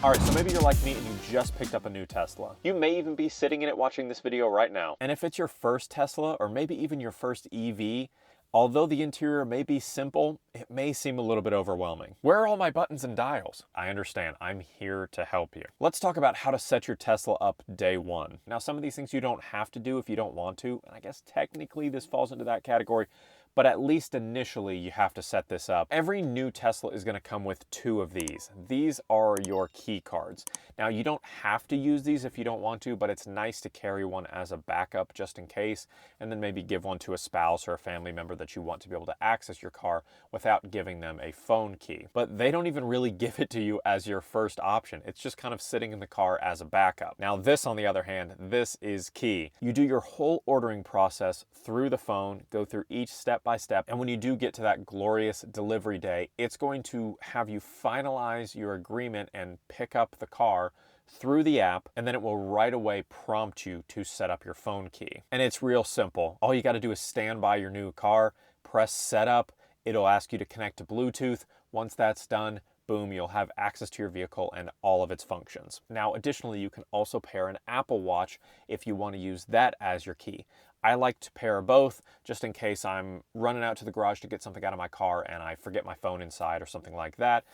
All right, so maybe you're like me and you just picked up a new Tesla. You may even be sitting in it watching this video right now. And if it's your first Tesla or maybe even your first EV, although the interior may be simple, it may seem a little bit overwhelming. Where are all my buttons and dials? I understand, I'm here to help you. Let's talk about how to set your Tesla up day one. Now, some of these things you don't have to do if you don't want to, and I guess technically this falls into that category, but at least initially you have to set this up. Every new Tesla is gonna come with 2 of these. These are your key cards. Now, you don't have to use these if you don't want to, but it's nice to carry one as a backup just in case, and then maybe give one to a spouse or a family member that you want to be able to access your car without giving them a phone key. But they don't even really give it to you as your first option. It's just kind of sitting in the car as a backup. Now, this, on the other hand, this is key. You do your whole ordering process through the phone, go through each step by step, and when you do get to that glorious delivery day, it's going to have you finalize your agreement and pick up the car through the app, and then it will right away prompt you to set up your phone key. And it's real simple. All you got to do is stand by your new car, press setup, it'll ask you to connect to Bluetooth. Once that's done, boom, you'll have access to your vehicle and all of its functions. Now, additionally, you can also pair an Apple Watch if you want to use that as your key. I like to pair both just in case I'm running out to the garage to get something out of my car and I forget my phone inside or something like that.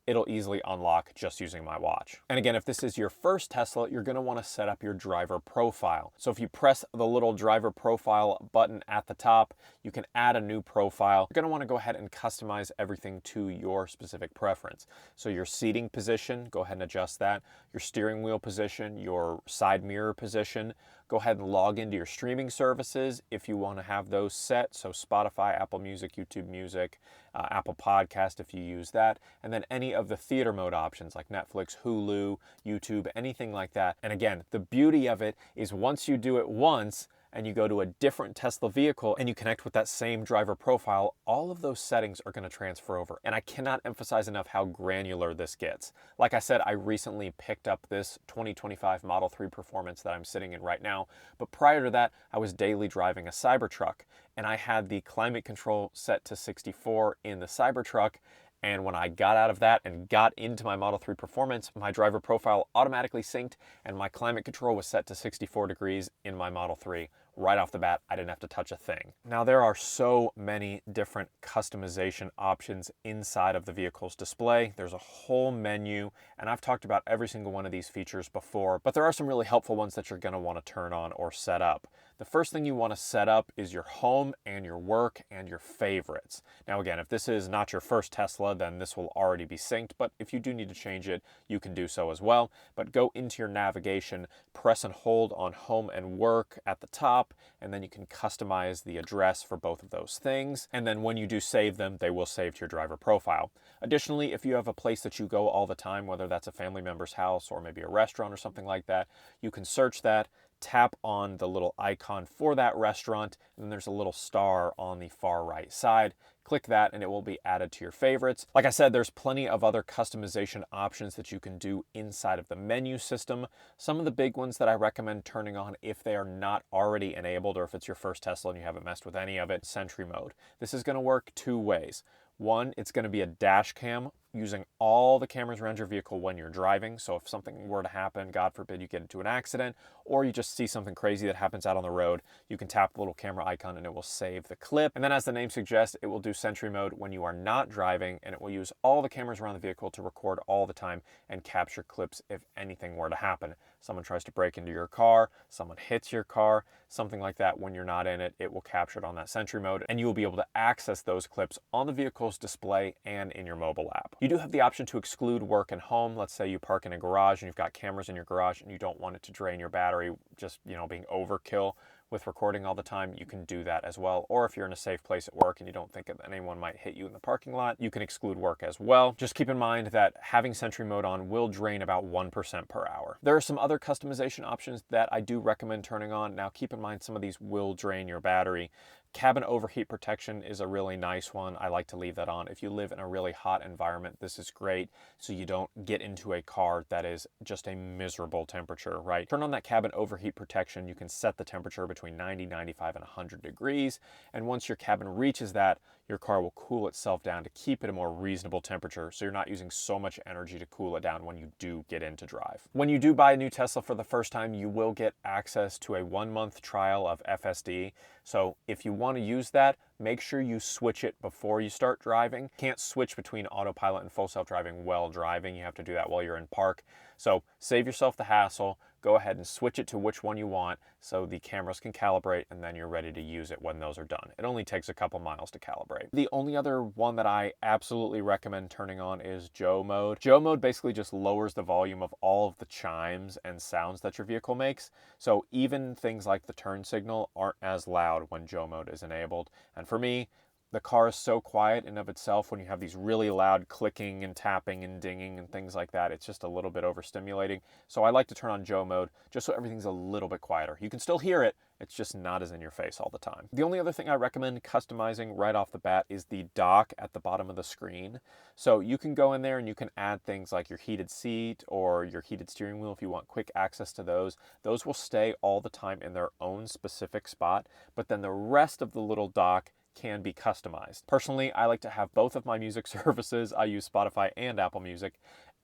It'll easily unlock just using my watch. And again, if this is your first Tesla, you're gonna wanna set up your driver profile. So if you press the little driver profile button at the top, you can add a new profile. You're gonna wanna go ahead and customize everything to your specific preference. So your seating position, go ahead and adjust that. Your steering wheel position, your side mirror position, go ahead and log into your streaming services if you wanna have those set. So Spotify, Apple Music, YouTube Music, Apple Podcast if you use that, and then any of the theater mode options like Netflix, Hulu, YouTube, anything like that. And again, the beauty of it is once you do it once and you go to a different Tesla vehicle and you connect with that same driver profile, all of those settings are going to transfer over. And I cannot emphasize enough how granular this gets. Like I said, I recently picked up this 2025 Model 3 Performance that I'm sitting in right now, but prior to that, I was daily driving a Cybertruck, and I had the climate control set to 64 in the Cybertruck. And when I got out of that and got into my Model 3 Performance, my driver profile automatically synced and my climate control was set to 64 degrees in my Model 3. Right off the bat, I didn't have to touch a thing. Now, there are so many different customization options inside of the vehicle's display. There's a whole menu, and I've talked about every single one of these features before, but there are some really helpful ones that you're gonna wanna turn on or set up. The first thing you wanna set up is your home and your work and your favorites. Now, again, if this is not your first Tesla, then this will already be synced, but if you do need to change it, you can do so as well. But go into your navigation, press and hold on home and work at the top, and then you can customize the address for both of those things. And then when you do save them, they will save to your driver profile. Additionally, if you have a place that you go all the time, whether that's a family member's house or maybe a restaurant or something like that, you can search that, tap on the little icon for that restaurant, and then there's a little star on the far right side. Click that and it will be added to your favorites. Like I said, there's plenty of other customization options that you can do inside of the menu system. Some of the big ones that I recommend turning on if they are not already enabled, or if it's your first Tesla and you haven't messed with any of it, Sentry mode. This is gonna work 2 ways. One, it's gonna be a dash cam using all the cameras around your vehicle when you're driving. So if something were to happen, God forbid you get into an accident, or you just see something crazy that happens out on the road, you can tap the little camera icon and it will save the clip. And then as the name suggests, it will do Sentry mode when you are not driving, and it will use all the cameras around the vehicle to record all the time and capture clips if anything were to happen. Someone tries to break into your car, someone hits your car, something like that. When you're not in it, it will capture it on that Sentry mode, and you will be able to access those clips on the vehicle's display and in your mobile app. You do have the option to exclude work and home. Let's say you park in a garage and you've got cameras in your garage and you don't want it to drain your battery, just, being overkill with recording all the time, you can do that as well. Or if you're in a safe place at work and you don't think that anyone might hit you in the parking lot, you can exclude work as well. Just keep in mind that having Sentry mode on will drain about 1% per hour. There are some other customization options that I do recommend turning on. Now, keep in mind some of these will drain your battery. Cabin overheat protection is a really nice one. I like to leave that on. If you live in a really hot environment, this is great so you don't get into a car that is just a miserable temperature, right? Turn on that cabin overheat protection. You can set the temperature between 90, 95, and 100 degrees. And once your cabin reaches that, your car will cool itself down to keep it a more reasonable temperature, so you're not using so much energy to cool it down when you do get into drive. When you do buy a new Tesla for the first time, you will get access to a 1-month trial of FSD. So if you want to use that, make sure you switch it before you start driving. Can't switch between autopilot and full self-driving while driving. You have to do that while you're in park. So save yourself the hassle. Go ahead and switch it to which one you want so the cameras can calibrate, and then you're ready to use it when those are done. It only takes a couple miles to calibrate. The only other one that I absolutely recommend turning on is Joe mode. Joe mode basically just lowers the volume of all of the chimes and sounds that your vehicle makes. So even things like the turn signal aren't as loud when Joe mode is enabled. And for me, the car is so quiet in of itself. When you have these really loud clicking and tapping and dinging and things like that, it's just a little bit overstimulating. So I like to turn on Joe mode just so everything's a little bit quieter. You can still hear it, it's just not as in your face all the time. The only other thing I recommend customizing right off the bat is the dock at the bottom of the screen. So you can go in there and you can add things like your heated seat or your heated steering wheel if you want quick access to those. Those will stay all the time in their own specific spot, but then the rest of the little dock can be customized. Personally, I like to have both of my music services. I use Spotify and Apple Music,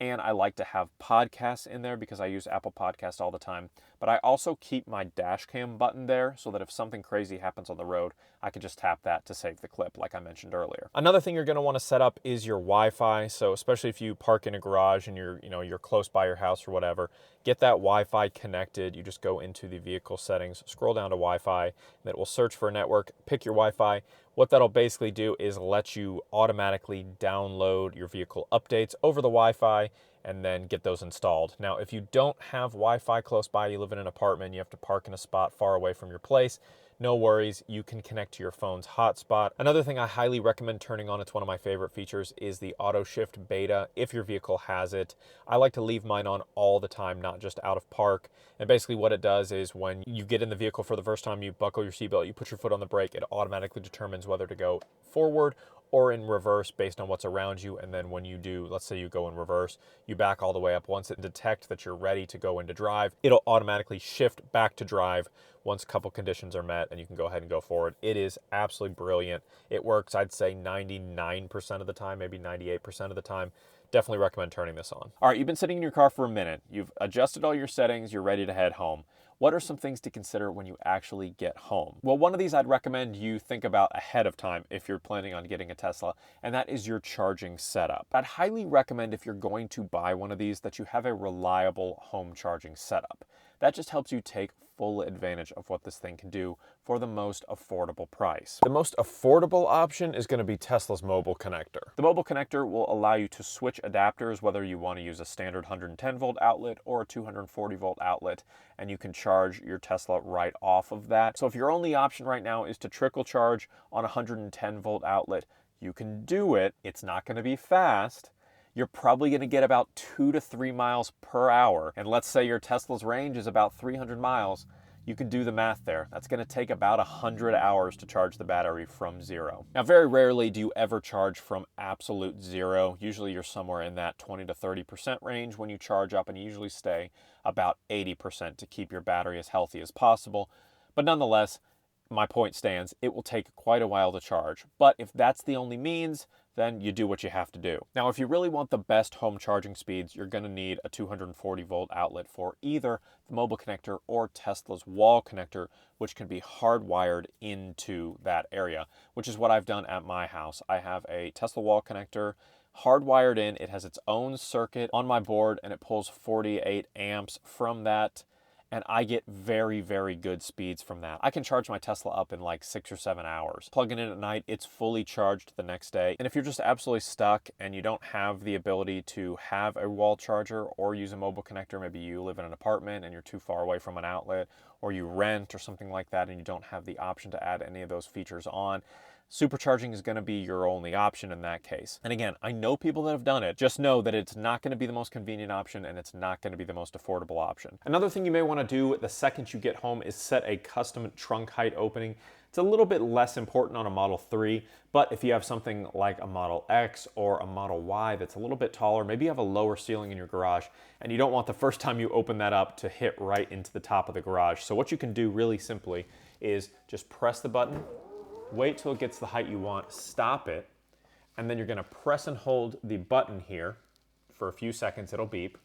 and I like to have podcasts in there because I use Apple Podcasts all the time. But I also keep my dash cam button there so that if something crazy happens on the road, I can just tap that to save the clip like I mentioned earlier. Another thing you're going to want to set up is your Wi-Fi. So especially if you park in a garage and you're close by your house or whatever, get that Wi-Fi connected. You just go into the vehicle settings, scroll down to Wi-Fi, and it will search for a network, pick your Wi-Fi. What that'll basically do is let you automatically download your vehicle updates over the Wi-Fi and then get those installed. Now, if you don't have Wi-Fi close by, you live in an apartment, you have to park in a spot far away from your place, no worries, you can connect to your phone's hotspot. Another thing I highly recommend turning on, it's one of my favorite features, is the auto shift beta if your vehicle has it. I like to leave mine on all the time, not just out of park. And basically what it does is when you get in the vehicle for the first time, you buckle your seatbelt, you put your foot on the brake, it automatically determines whether to go forward or in reverse based on what's around you. And then when you do, let's say you go in reverse, you back all the way up. Once it detects that you're ready to go into drive, it'll automatically shift back to drive once a couple conditions are met and you can go ahead and go forward. It is absolutely brilliant. It works, I'd say 99% of the time, maybe 98% of the time. Definitely recommend turning this on. All right, you've been sitting in your car for a minute. You've adjusted all your settings, you're ready to head home. What are some things to consider when you actually get home? Well, one of these I'd recommend you think about ahead of time if you're planning on getting a Tesla, and that is your charging setup. I'd highly recommend if you're going to buy one of these that you have a reliable home charging setup. That just helps you take full advantage of what this thing can do for the most affordable price. The most affordable option is going to be Tesla's mobile connector. The mobile connector will allow you to switch adapters, whether you want to use a standard 110 volt outlet or a 240 volt outlet, and you can charge your Tesla right off of that. So if your only option right now is to trickle charge on a 110 volt outlet, you can do it. It's not going to be fast. You're probably going to get about 2 to 3 miles per hour. And let's say your Tesla's range is about 300 miles. You can do the math there. That's going to take about 100 hours to charge the battery from zero. Now, very rarely do you ever charge from absolute zero. Usually you're somewhere in that 20 to 30% range when you charge up, and you usually stay about 80% to keep your battery as healthy as possible. But nonetheless, my point stands, it will take quite a while to charge. But if that's the only means, then you do what you have to do. Now, if you really want the best home charging speeds, you're going to need a 240 volt outlet for either the mobile connector or Tesla's wall connector, which can be hardwired into that area, which is what I've done at my house. I have a Tesla wall connector hardwired in. It has its own circuit on my board, and it pulls 48 amps from that. And I get very, very good speeds from that. I can charge my Tesla up in like 6 or 7 hours. Plug it in at night, it's fully charged the next day. And if you're just absolutely stuck and you don't have the ability to have a wall charger or use a mobile connector, maybe you live in an apartment and you're too far away from an outlet, or you rent or something like that and you don't have the option to add any of those features on, supercharging is going to be your only option in that case. And again, I know people that have done it. Just know that it's not going to be the most convenient option, and it's not going to be the most affordable option. Another thing you may want to do the second you get home is set a custom trunk height opening. It's a little bit less important on a Model 3, but if you have something like a Model X or a Model Y that's a little bit taller, maybe you have a lower ceiling in your garage, and you don't want the first time you open that up to hit right into the top of the garage. So what you can do really simply is just press the button, wait till it gets the height you want, stop it, and then you're gonna press and hold the button here for a few seconds, it'll beep.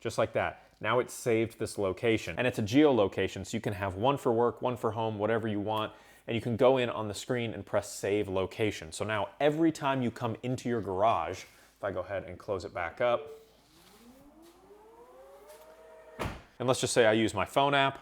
Just like that. Now it's saved this location, and it's a geolocation, so you can have one for work, one for home, whatever you want, and you can go in on the screen and press save location. So now every time you come into your garage, if I go ahead and close it back up, and let's just say I use my phone app,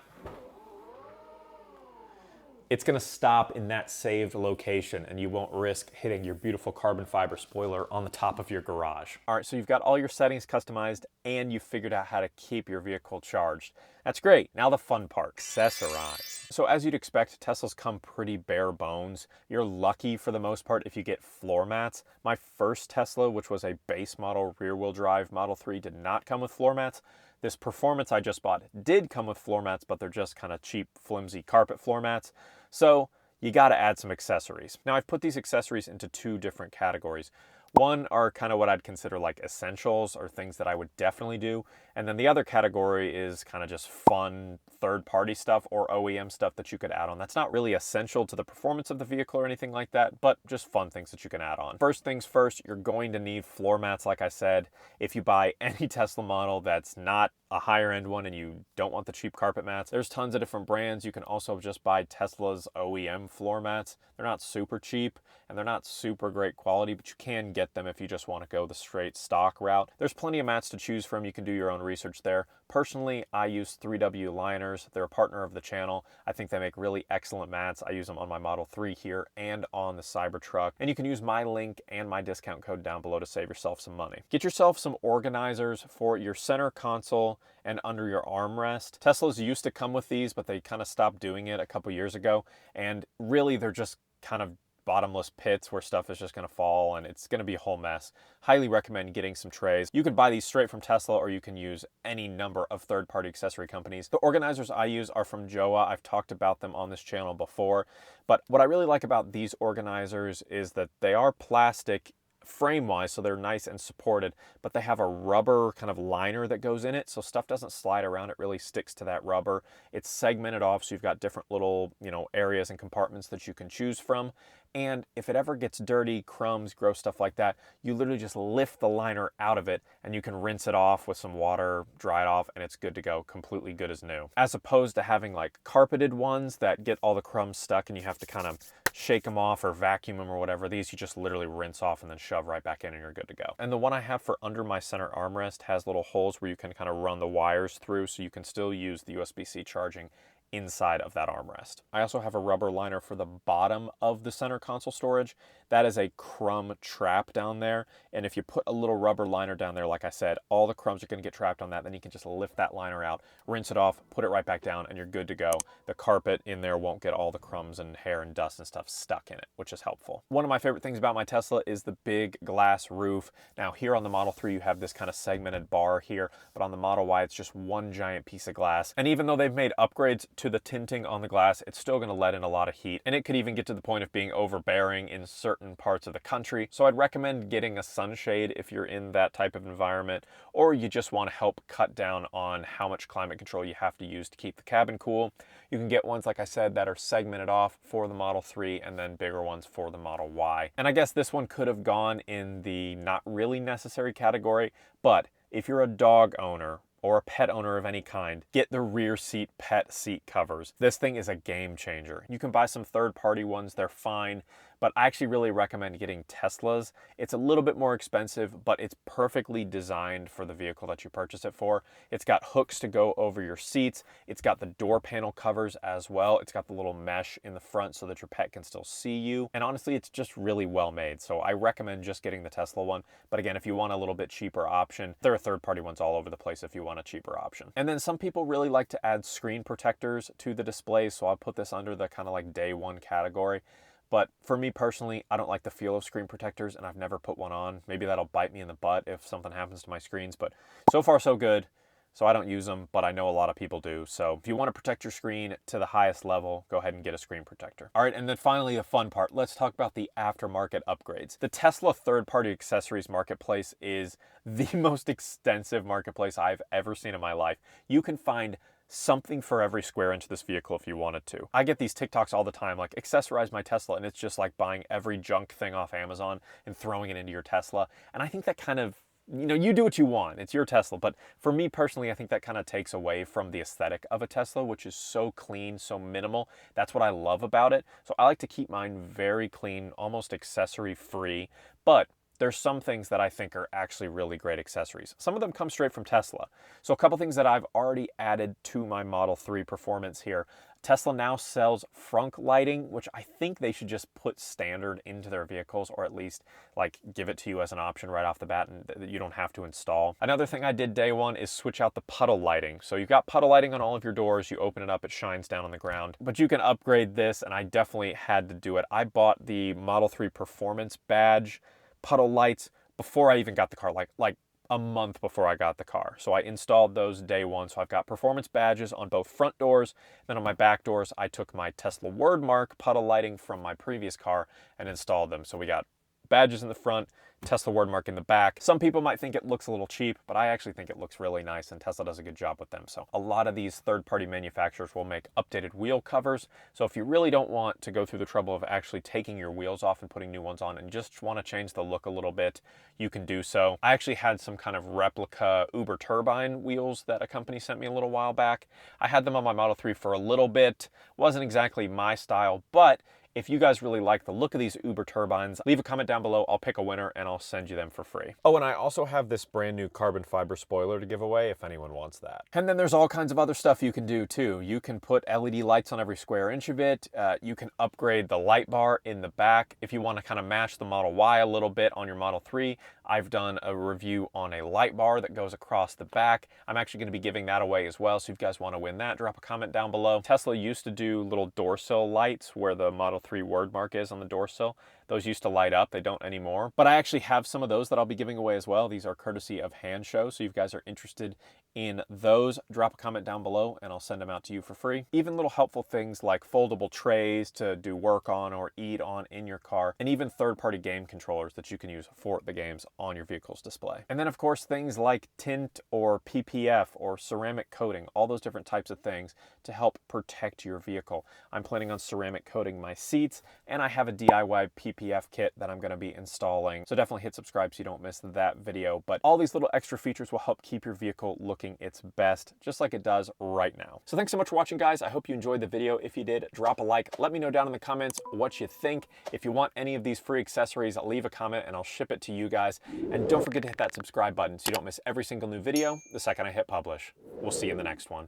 it's gonna stop in that saved location and you won't risk hitting your beautiful carbon fiber spoiler on the top of your garage. All right, so you've got all your settings customized and you've figured out how to keep your vehicle charged. That's great. Now the fun part, accessorize. So as you'd expect, Teslas come pretty bare bones. You're lucky for the most part if you get floor mats. My first Tesla, which was a base model rear wheel drive Model 3, did not come with floor mats. This Performance I just bought did come with floor mats, but they're just kind of cheap, flimsy carpet floor mats. So you got to add some accessories. Now I've put these accessories into two different categories. One are kind of what I'd consider like essentials or things that I would definitely do. And then the other category is kind of just fun third-party stuff or OEM stuff that you could add on. That's not really essential to the performance of the vehicle or anything like that, but just fun things that you can add on. First things first, you're going to need floor mats, like I said. If you buy any Tesla model that's not a higher end one and you don't want the cheap carpet mats, there's tons of different brands. You can also just buy Tesla's OEM floor mats. They're not super cheap and they're not super great quality, but you can get them if you just want to go the straight stock route. There's plenty of mats to choose from. You can do your own research there. Personally, I use 3W Liners. They're a partner of the channel. I think they make really excellent mats. I use them on my Model 3 here and on the Cybertruck. And you can use my link and my discount code down below to save yourself some money. Get yourself some organizers for your center console and under your armrest. Teslas used to come with these, but they kind of stopped doing it a couple years ago. And really, they're just kind of bottomless pits where stuff is just going to fall and it's going to be a whole mess. Highly recommend getting some trays. You can buy these straight from Tesla or you can use any number of third-party accessory companies. The organizers I use are from Joa. I've talked about them on this channel before, but what I really like about these organizers is that they are plastic frame-wise, so they're nice and supported, but they have a rubber kind of liner that goes in it, so stuff doesn't slide around. It really sticks to that rubber. It's segmented off, so you've got different little, areas and compartments that you can choose from. And if it ever gets dirty, crumbs, gross stuff like that, you literally just lift the liner out of it and you can rinse it off with some water, dry it off, and it's good to go, completely good as new. As opposed to having like carpeted ones that get all the crumbs stuck and you have to kind of shake them off or vacuum them or whatever. These you just literally rinse off and then shove right back in and you're good to go. And the one I have for under my center armrest has little holes where you can kind of run the wires through so you can still use the USB-C charging inside of that armrest. I also have a rubber liner for the bottom of the center console storage. That is a crumb trap down there, and if you put a little rubber liner down there, like I said, all the crumbs are going to get trapped on that. Then you can just lift that liner out, rinse it off, put it right back down, and you're good to go. The carpet in there won't get all the crumbs and hair and dust and stuff stuck in it, which is helpful. One of my favorite things about my Tesla is the big glass roof. Now here on the Model 3 you have this kind of segmented bar here, but on the Model Y it's just one giant piece of glass. And even though they've made upgrades to the tinting on the glass, it's still going to let in a lot of heat, and it could even get to the point of being overbearing in certain parts of the country. So I'd recommend getting a sunshade if you're in that type of environment, or you just want to help cut down on how much climate control you have to use to keep the cabin cool. You can get ones, like I said, that are segmented off for the Model 3 and then bigger ones for the Model Y. And I guess this one could have gone in the not really necessary category, but if you're a dog owner or a pet owner of any kind, get the rear seat pet seat covers. This thing is a game changer. You can buy some third-party ones, they're fine, but I actually really recommend getting Teslas. It's a little bit more expensive, but it's perfectly designed for the vehicle that you purchase it for. It's got hooks to go over your seats. It's got the door panel covers as well. It's got the little mesh in the front so that your pet can still see you. And honestly, it's just really well made. So I recommend just getting the Tesla one. But again, if you want a little bit cheaper option, there are third-party ones all over the place if you want a cheaper option. And then some people really like to add screen protectors to the display, so I'll put this under the kind of like day one category. But for me personally, I don't like the feel of screen protectors, and I've never put one on. Maybe that'll bite me in the butt if something happens to my screens, but so far so good. So I don't use them, but I know a lot of people do. So if you want to protect your screen to the highest level, go ahead and get a screen protector. All right, and then finally the fun part. Let's talk about the aftermarket upgrades. The Tesla third-party accessories marketplace is the most extensive marketplace I've ever seen in my life. You can find something for every square inch of this vehicle if you wanted to. I get these TikToks all the time, like accessorize my Tesla, and it's just like buying every junk thing off Amazon and throwing it into your Tesla. And I think that kind of, you know, you do what you want, it's your Tesla. But for me personally, I think that kind of takes away from the aesthetic of a Tesla, which is so clean, so minimal. That's what I love about it. So I like to keep mine very clean, almost accessory free. But there's some things that I think are actually really great accessories. Some of them come straight from Tesla. So a couple things that I've already added to my Model 3 Performance here. Tesla now sells Frunk lighting, which I think they should just put standard into their vehicles, or at least like give it to you as an option right off the bat and that you don't have to install. Another thing I did day one is switch out the puddle lighting. So you've got puddle lighting on all of your doors, you open it up, it shines down on the ground, but you can upgrade this, and I definitely had to do it. I bought the Model 3 Performance badge puddle lights before I even got the car, like a month before I got the car. So I installed those day one. So I've got performance badges on both front doors. Then on my back doors, I took my Tesla wordmark puddle lighting from my previous car and installed them. So we got badges in the front, Tesla wordmark in the back. Some people might think it looks a little cheap, but I actually think it looks really nice, and Tesla does a good job with them. So a lot of these third-party manufacturers will make updated wheel covers. So if you really don't want to go through the trouble of actually taking your wheels off and putting new ones on and just want to change the look a little bit, you can do so. I actually had some kind of replica Uber turbine wheels that a company sent me a little while back. I had them on my Model 3 for a little bit. Wasn't exactly my style, but if you guys really like the look of these Uber turbines, leave a comment down below. I'll pick a winner and I'll send you them for free. Oh, and I also have this brand new carbon fiber spoiler to give away if anyone wants that. And then there's all kinds of other stuff you can do too. You can put LED lights on every square inch of it. You can upgrade the light bar in the back. If you want to kind of match the Model Y a little bit on your Model 3, I've done a review on a light bar that goes across the back. I'm actually going to be giving that away as well. So if you guys want to win that, drop a comment down below. Tesla used to do little door sill lights where the Model 3 word mark is on the door sill. Those used to light up, they don't anymore. But I actually have some of those that I'll be giving away as well. These are courtesy of Hand Show, so if you guys are interested in those, drop a comment down below and I'll send them out to you for free. Even little helpful things like foldable trays to do work on or eat on in your car, and even third-party game controllers that you can use for the games on your vehicle's display. And then of course things like tint or PPF or ceramic coating, all those different types of things to help protect your vehicle. I'm planning on ceramic coating my seats, and I have a DIY PPF kit that I'm going to be installing. So definitely hit subscribe so you don't miss that video. But all these little extra features will help keep your vehicle looking its best, just like it does right now. So thanks so much for watching, guys. I hope you enjoyed the video. If you did, drop a like. Let me know down in the comments what you think. If you want any of these free accessories, leave a comment and I'll ship it to you guys. And don't forget to hit that subscribe button so you don't miss every single new video the second I hit publish. We'll see you in the next one.